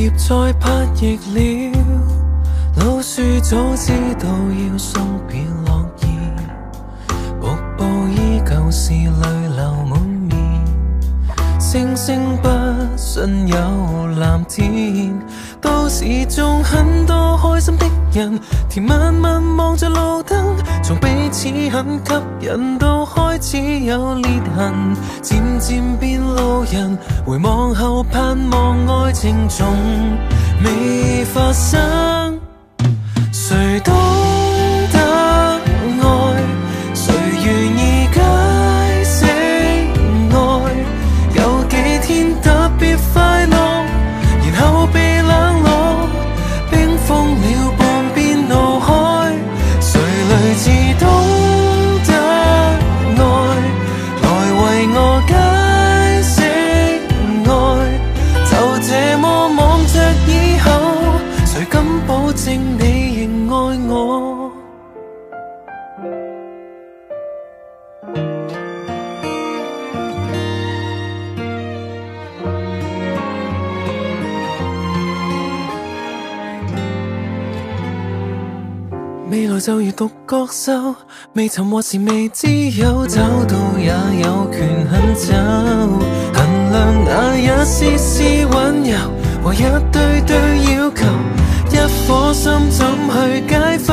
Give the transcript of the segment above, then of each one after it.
蝶再拍翼了，老樹早知道要送別落葉，瀑布依舊是淚流滿面，星星不信有藍天，都市中很多開心的人，甜蜜蜜望着路燈，從彼此很吸引到開始有裂痕，漸漸變路人，回望後盼望愛情從未發生。誰懂得愛，誰願意解釋愛，有幾天特別快樂，然後被冷落，冰封了半邊腦海，誰類似懂得愛，來為我解釋愛，就這麼望着以後，誰敢保證你仍愛我？未來就如獨角獸，未尋或是未知有，找到也有權狠走，衡量那也絲絲溫柔和一堆堆要求，一顆心怎去解剖？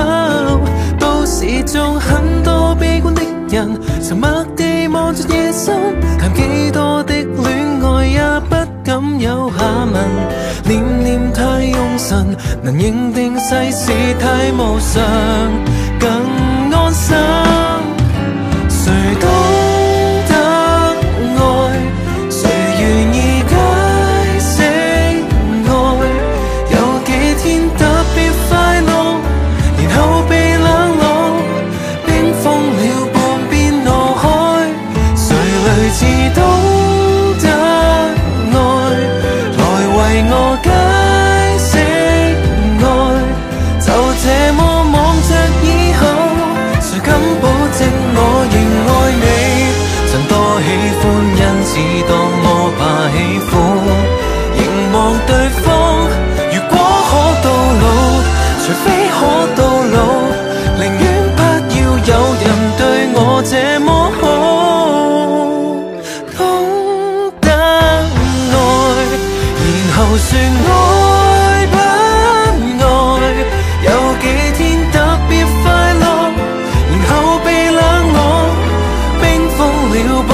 都市中很多悲觀的人，沉默地望着夜深，談幾多的戀愛也不敢有下文，念念太用神，能認定世事太無常，更安心。誰懂得愛，誰願意解釋愛，有幾天特別快樂，然後被冷落，冰封了半邊腦海，誰類似懂得愛，來為我解釋愛，就這麼望着以後，誰敢保證我仍愛你？曾多喜歡，因此多麼怕喜歡，凝望對方，如果可到老，除非可到老，寧願不要有人對我這麼好，懂得愛，然後說愛不愛，有幾天特別快樂，然後被冷落，冰封了半